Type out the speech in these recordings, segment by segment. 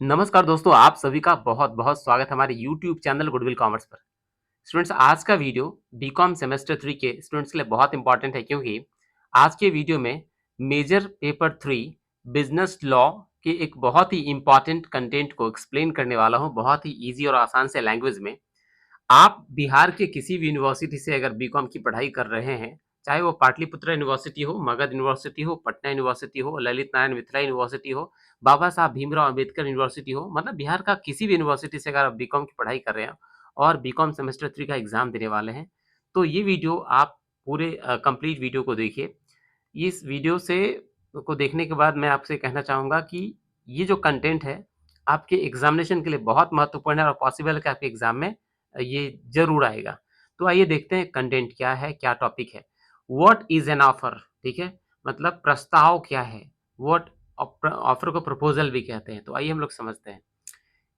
नमस्कार दोस्तों, आप सभी का बहुत-बहुत स्वागत है हमारे यूट्यूब चैनल गुडविल कॉमर्स पर। स्टूडेंट्स आज का वीडियो बीकॉम सेमेस्टर 3 के स्टूडेंट्स के लिए बहुत इंपॉर्टेंट है क्योंकि आज के वीडियो में मेजर पेपर 3 बिज़नेस लॉ के एक बहुत ही इंपॉर्टेंट कंटेंट को एक्सप्लेन करने वाला हूँ, बहुत ही ईज़ी और आसान से लैंग्वेज में। आप बिहार के किसी भी यूनिवर्सिटी से अगर बीकॉम की पढ़ाई कर रहे हैं, चाहे वो पाटलिपुत्र यूनिवर्सिटी हो, मगध यूनिवर्सिटी हो, पटना यूनिवर्सिटी हो, ललित नारायण मिथिला यूनिवर्सिटी हो, बाबा साहब भीमराव अंबेडकर यूनिवर्सिटी हो, मतलब बिहार का किसी भी यूनिवर्सिटी से अगर आप बीकॉम की पढ़ाई कर रहे हैं और बीकॉम सेमेस्टर 3 का एग्ज़ाम देने वाले हैं, तो ये वीडियो आप पूरे कंप्लीट वीडियो को देखिए। इस वीडियो से को देखने के बाद मैं आपसे कहना चाहूँगा कि ये जो कंटेंट है, आपके एग्ज़ामिनेशन के लिए बहुत महत्वपूर्ण है और पॉसिबल है कि आपके एग्ज़ाम में ये ज़रूर आएगा। तो आइए देखते हैं कंटेंट क्या है, क्या टॉपिक है। What is an offer? ठीक है? मतलब प्रस्ताव क्या है? व्हाट ऑफर को प्रपोज़ल भी कहते हैं। तो आइए हम लोग समझते हैं।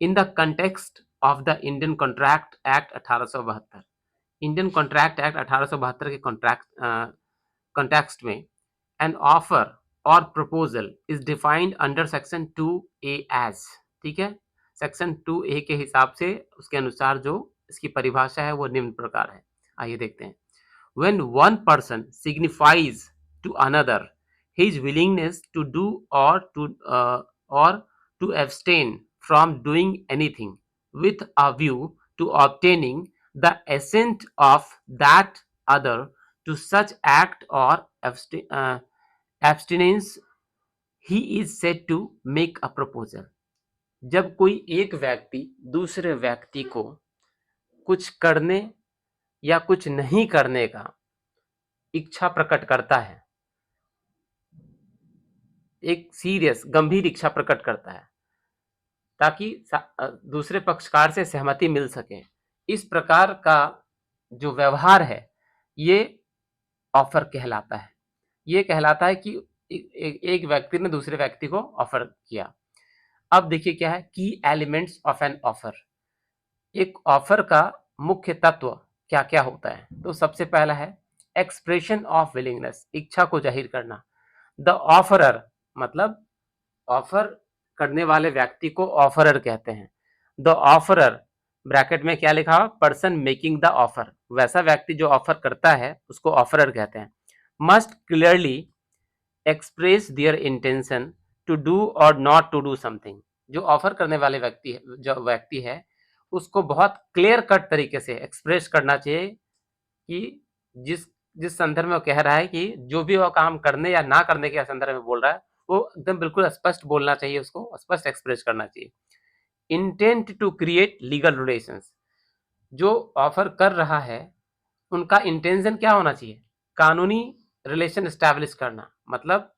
In the context of the Indian contract act 1872 Indian contract act 1872 के कॉन्टेक्स्ट में एन ऑफर और proposal is defined under section 2A as ठीक है? सेक्शन 2A के हिसाब से उसके अनुसार जो इसकी परिभाषा है वो निम्न प्रकार है। आइए देखते हैं। When one person signifies to another his willingness to do or to abstain from doing anything with a view to obtaining the assent of that other to such act or abstinence, he is said to make a proposal. जब कोई एक व्यक्ति दूसरे व्यक्ति को कुछ करने या कुछ नहीं करने का इच्छा प्रकट करता है, एक सीरियस गंभीर इच्छा प्रकट करता है ताकि दूसरे पक्षकार से सहमति मिल सके, इस प्रकार का जो व्यवहार है ये ऑफर कहलाता है। ये कहलाता है कि एक व्यक्ति ने दूसरे व्यक्ति को ऑफर किया। अब देखिए क्या है की एलिमेंट्स ऑफ एन ऑफर। एक ऑफर का मुख्य तत्व क्या क्या होता है? तो सबसे पहला है एक्सप्रेशन ऑफ विलिंगनेस, इच्छा को जाहिर करना। द ऑफरर मतलब ऑफर करने वाले व्यक्ति को ऑफरर कहते हैं। द ऑफरर ब्रैकेट में क्या लिखा हुआ? पर्सन मेकिंग द ऑफर, वैसा व्यक्ति जो ऑफर करता है उसको ऑफरर कहते हैं। Must clearly express their intention to do और नॉट टू डू समथिंग। जो ऑफर करने वाले व्यक्ति है उसको बहुत क्लियर कट तरीके से एक्सप्रेस करना चाहिए कि जिस जिस संदर्भ में वो कह रहा है कि जो भी वो काम करने या ना करने के संदर्भ में बोल रहा है वो एकदम बिल्कुल स्पष्ट बोलना चाहिए, उसको स्पष्ट एक्सप्रेस करना चाहिए। Intent to create legal relations, जो ऑफर कर रहा है उनका इंटेंशन क्या होना चाहिए? कानूनी रिलेशन एस्टैब्लिश करना, मतलब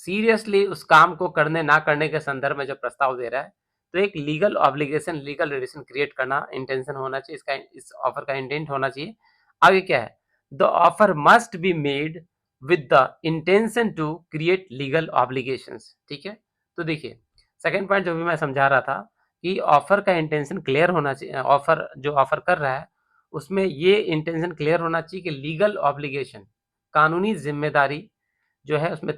सीरियसली उस काम को करने ना करने के संदर्भ में जो प्रस्ताव दे रहा है, तो एक legal obligation, legal relation create करना इंटेंशन होना चाहिए, इसका इस ऑफर का इंटेंट होना चाहिए। आगे क्या है? The offer must be made with the intention to create legal obligations. ठीक है? तो देखिए सेकंड पॉइंट जो भी मैं समझा रहा था कि ऑफर का इंटेंशन क्लियर होना चाहिए, ऑफर जो ऑफर कर रहा है उसमें ये इंटेंशन क्लियर होना चाहिए कि लीगल ऑब्लिगेशन, कानूनी जिम्मेदारी जो है उसमें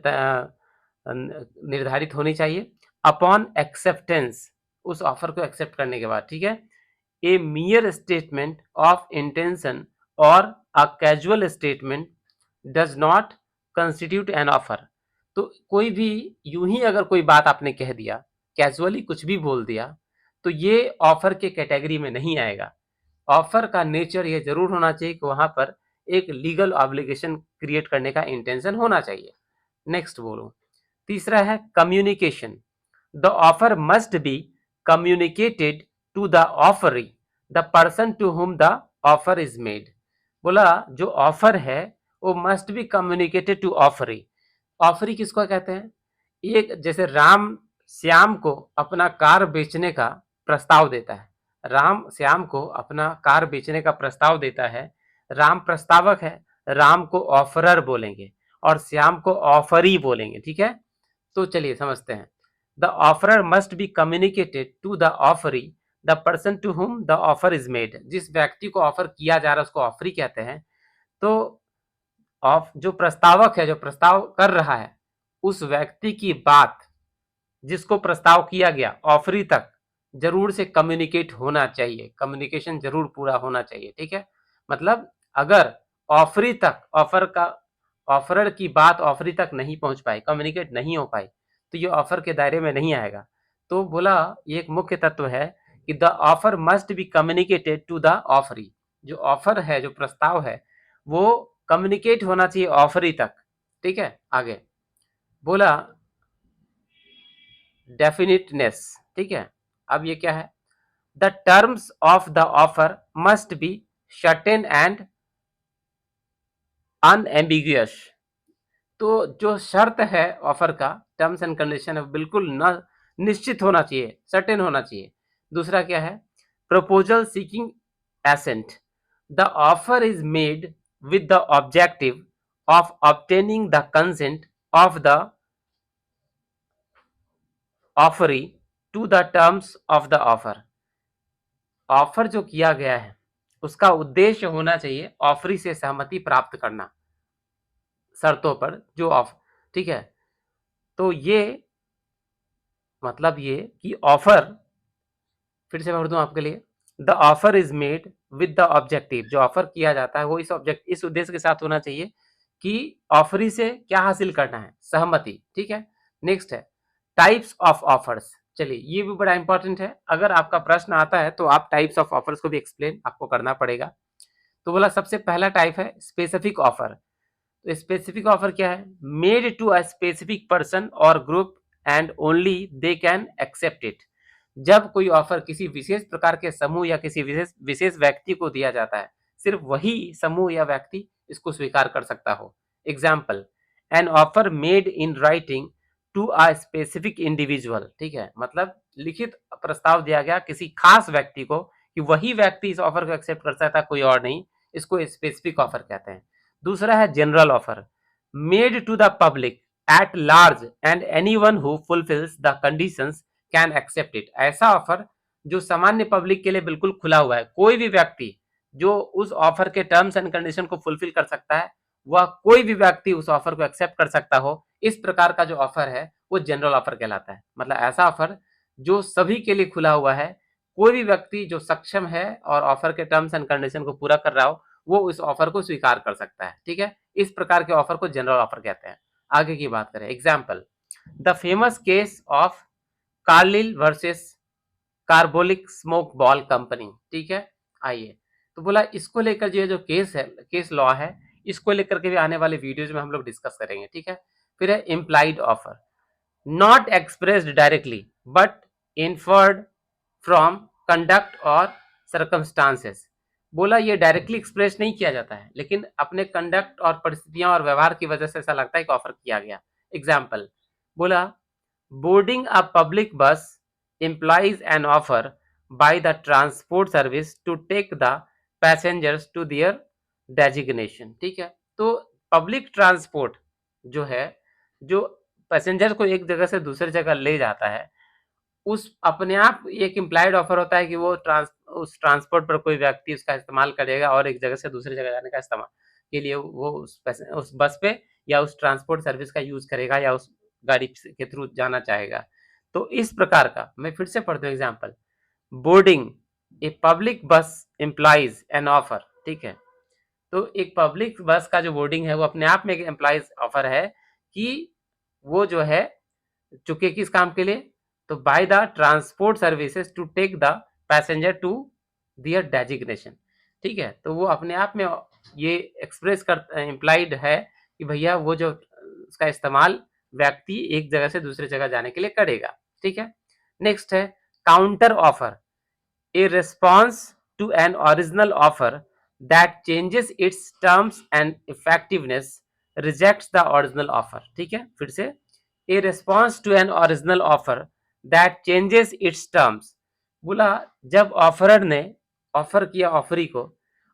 निर्धारित होनी चाहिए। अपॉन एक्सेप्टेंस, उस ऑफर को एक्सेप्ट करने के बाद, ठीक है? ए मियर स्टेटमेंट ऑफ इंटेंशन और a casual statement does not constitute an offer. तो कोई भी यूं ही अगर कोई बात आपने कह दिया, कैजुअली कुछ भी बोल दिया, तो ये ऑफर के कैटेगरी में नहीं आएगा। ऑफर का नेचर ये जरूर होना चाहिए कि वहां पर एक लीगल ऑब्लिगेशन क्रिएट करने का इंटेंशन होना चाहिए। नेक्स्ट बोलो, तीसरा है communication. The offer must be communicated to the offeree, the person to whom the offer is made. बोला जो ऑफर है वो must be communicated to offeree. Offeree किसको कहते हैं? एक जैसे राम श्याम को अपना कार बेचने का प्रस्ताव देता है, राम श्याम को अपना कार बेचने का प्रस्ताव देता है, राम प्रस्तावक है, राम को ऑफरर बोलेंगे और श्याम को ऑफरी बोलेंगे। ठीक है? तो चलिए समझते हैं। The offeror must be communicated to the offeree, the person to whom the offer is made. जिस व्यक्ति को ऑफर किया जा रहा है उसको ऑफरी कहते हैं। तो ऑफ जो प्रस्तावक है, जो प्रस्ताव कर रहा है, उस व्यक्ति की बात जिसको प्रस्ताव किया गया ऑफरी तक जरूर से कम्युनिकेट होना चाहिए, कम्युनिकेशन जरूर पूरा होना चाहिए। ठीक है, मतलब अगर ऑफरी तक ऑफरर की बात ऑफरी तक नहीं पहुंच पाई, कम्युनिकेट नहीं हो पाई, तो ये ऑफर के दायरे में नहीं आएगा। तो बोला ये एक मुख्य तत्व है कि the offer must be communicated to the offeree. जो ऑफर है, जो प्रस्ताव है, वो कम्युनिकेट होना चाहिए ऑफरी तक। ठीक है, आगे बोला डेफिनिटनेस। ठीक है, अब ये क्या है, the terms of the offer must be certain and unambiguous. तो जो शर्त है ऑफर का, टर्म्स एंड कंडीशन है, बिल्कुल न निश्चित होना चाहिए, सर्टेन होना चाहिए। दूसरा क्या है, proposal seeking assent. The offer is made with the objective of obtaining the consent of the offeree to the terms of the offer. Offer जो किया गया है उसका उद्देश्य होना चाहिए ऑफरी से सहमति प्राप्त करना, शर्तों पर जो ऑफ। ठीक है, तो ये मतलब ये कि ऑफर, फिर से पढ़ दूं आपके लिए, the offer is made with the objective. जो ऑफर किया जाता है वो इस उद्देश्य के साथ होना चाहिए कि ऑफरी से क्या हासिल करना है, सहमति। ठीक है, नेक्स्ट है टाइप्स ऑफ ऑफर्स। चलिए ये भी बड़ा इंपॉर्टेंट है, अगर आपका प्रश्न आता है तो आप टाइप्स ऑफ ऑफर्स को भी एक्सप्लेन आपको करना पड़ेगा। तो बोला सबसे पहला टाइप है स्पेसिफिक ऑफर। तो स्पेसिफिक ऑफर क्या है, made to a specific person और group and only they can accept it. जब कोई ऑफर किसी विशेष प्रकार के समूह या किसी विशेष विशेष व्यक्ति को दिया जाता है, सिर्फ वही समूह या व्यक्ति इसको स्वीकार कर सकता हो। Example, an offer made in writing to a specific individual. ठीक है, मतलब लिखित प्रस्ताव दिया गया किसी खास व्यक्ति को कि वही व्यक्ति इस ऑफर को एक्सेप्ट कर सकता है, कोई और नहीं, इसको स्पेसिफिक ऑफर कहते हैं। दूसरा है general offer, made to the public at large and anyone who fulfills the conditions can accept it. ऐसा ऑफर जो सामान्य पब्लिक के लिए बिल्कुल खुला हुआ है, कोई भी व्यक्ति जो उस ऑफर के टर्म्स एंड कंडीशन को फुलफिल कर सकता है, वह कोई भी व्यक्ति उस ऑफर को एक्सेप्ट कर सकता हो, इस प्रकार का जो ऑफर है वो जनरल ऑफर कहलाता है। मतलब ऐसा ऑफर जो सभी के लिए खुला हुआ है, कोई भी व्यक्ति जो सक्षम है और ऑफर के टर्म्स एंड कंडीशन को पूरा कर रहा हो, वो उस ऑफर को स्वीकार कर सकता है। ठीक है, इस प्रकार के ऑफर को जनरल ऑफर कहते हैं। आगे की बात करें, example, the famous case of Carlill versus carbolic smoke ball company. ठीक है, आइए, तो बोला इसको लेकर जो केस है, केस लॉ है, इसको लेकर के भी आने वाले वीडियोज में हम लोग डिस्कस करेंगे। ठीक है, फिर है implied offer, not expressed directly but inferred from conduct और सर्कमस्टांसेस। बोला ये डायरेक्टली एक्सप्रेस नहीं किया जाता है, लेकिन अपने कंडक्ट और परिस्थितियां और व्यवहार की वजह से ऐसा लगता है कि ऑफर किया गया। एग्जाम्पल, बोला बोर्डिंग अ पब्लिक बस implies an offer by the transport service to take the passengers to their designation। ठीक है, तो पब्लिक ट्रांसपोर्ट जो है, जो पैसेंजर को एक जगह से दूसरी जगह ले जाता है, उस अपने आप एक इम्प्लाइड ऑफर होता है कि वो उस ट्रांसपोर्ट पर कोई व्यक्ति उसका इस्तेमाल करेगा और एक जगह से दूसरी जगह जाने का इस्तेमाल के लिए वो उस बस पे या उस ट्रांसपोर्ट सर्विस का यूज करेगा या उस गाड़ी के थ्रू जाना चाहेगा। तो इस प्रकार का, मैं फिर से पढ़ दूं एग्जाम्पल, बोर्डिंग ए पब्लिक बस इम्प्लाइज एन ऑफर। ठीक है, तो एक पब्लिक बस का जो बोर्डिंग है वो अपने आप में एक एम्प्लॉइज ऑफर है कि वो जो है चुके किस काम के लिए, तो by the transport services to take the passenger to their designation. ठीक है, तो वो अपने आप में ये एक्सप्रेस कर इम्प्लाइड है कि भैया वो जो उसका इस्तेमाल व्यक्ति एक जगह से दूसरी जगह जाने के लिए करेगा। ठीक है, नेक्स्ट है counter offer, a response to an original offer that changes its terms and effectiveness rejects the original offer। ठीक है, फिर से, a response to an original offer that changes its terms। बोला जब ऑफरर ने ऑफर किया offeree को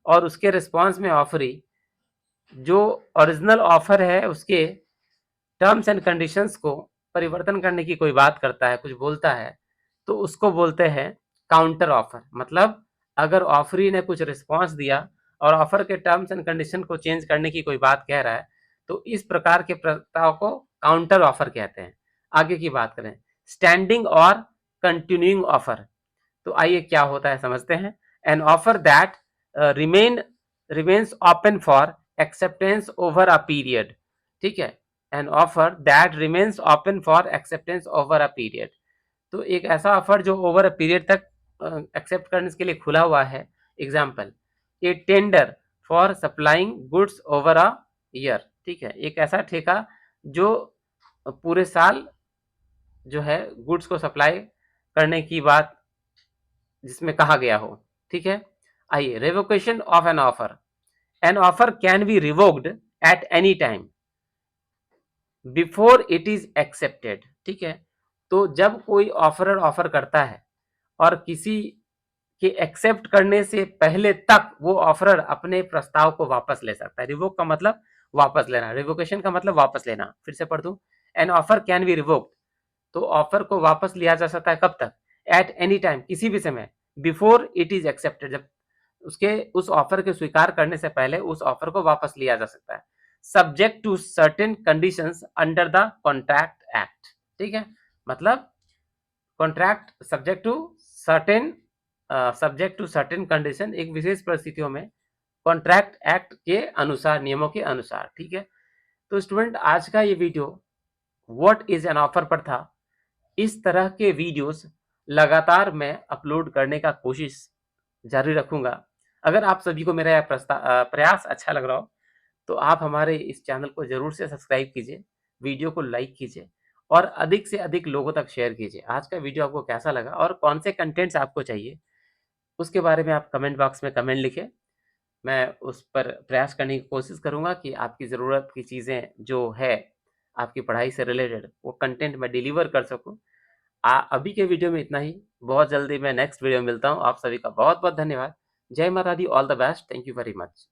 और उसके रिस्पॉन्स में ऑफरी जो ओरिजिनल ऑफर है उसके टर्म्स एंड कंडीशंस को परिवर्तन करने की कोई बात करता है, कुछ बोलता है, तो उसको बोलते हैं काउंटर ऑफर। मतलब अगर ऑफरी ने कुछ रिस्पॉन्स दिया और ऑफर के टर्म्स एंड कंडीशन को चेंज करने की कोई बात कह रहा है, तो इस प्रकार के प्रस्ताव को काउंटर ऑफर कहते हैं। आगे की बात करें, स्टैंडिंग और कंटिन्यूइंग ऑफर। तो आइए क्या होता है समझते हैं। An offer that remains open for acceptance over a period. ठीक है, an offer that remains open for acceptance over a period. तो एक ऐसा ऑफर जो ओवर अ पीरियड तक एक्सेप्ट करने के लिए खुला हुआ है। Example, A tender for supplying goods over a year. ठीक है, एक ऐसा ठेका जो पूरे साल जो है गुड्स को सप्लाई करने की बात जिसमें कहा गया हो। ठीक है, आइए revocation of an offer. An offer can be revoked at any time before it is accepted. ठीक है, तो जब कोई ऑफरर ऑफर करता है और किसी के एक्सेप्ट करने से पहले तक वो ऑफरर अपने प्रस्ताव को वापस ले सकता है। रिवोक का मतलब वापस लेना, रिवोकेशन का मतलब वापस लेना। फिर से पढ़ दूं, an offer can be revoked, तो ऑफर को वापस लिया जा सकता है कब तक? एट एनी टाइम, किसी भी समय, बिफोर इट इज एक्सेप्टेड, जब उसके उस ऑफर के स्वीकार करने से पहले उस ऑफर को वापस लिया जा सकता है, subject to certain conditions under the contract act. ठीक है, मतलब contract subject to certain condition, एक विशेष परिस्थितियों में कॉन्ट्रैक्ट एक्ट के अनुसार, नियमों के अनुसार। ठीक है, तो स्टूडेंट आज का ये video what is an offer पर था। इस तरह के वीडियोस लगातार मैं अपलोड करने का कोशिश जारी रखूंगा। अगर आप सभी को मेरा यह प्रयास अच्छा लग रहा हो तो आप हमारे इस चैनल को जरूर से सब्सक्राइब कीजिए, वीडियो को लाइक कीजिए और अधिक से अधिक लोगों तक शेयर कीजिए। आज का वीडियो आपको कैसा लगा और कौन से कंटेंट्स आपको चाहिए उसके बारे में आप कमेंट बॉक्स में कमेंट लिखें। मैं उस पर प्रयास करने की कोशिश करूंगा कि आपकी ज़रूरत की चीज़ें जो है आपकी पढ़ाई से रिलेटेड वो कंटेंट मैं डिलीवर कर सकूं। अभी के वीडियो में इतना ही। बहुत जल्दी मैं नेक्स्ट वीडियो में मिलता हूँ। आप सभी का बहुत बहुत धन्यवाद। जय माता दी, all the best, thank you very much.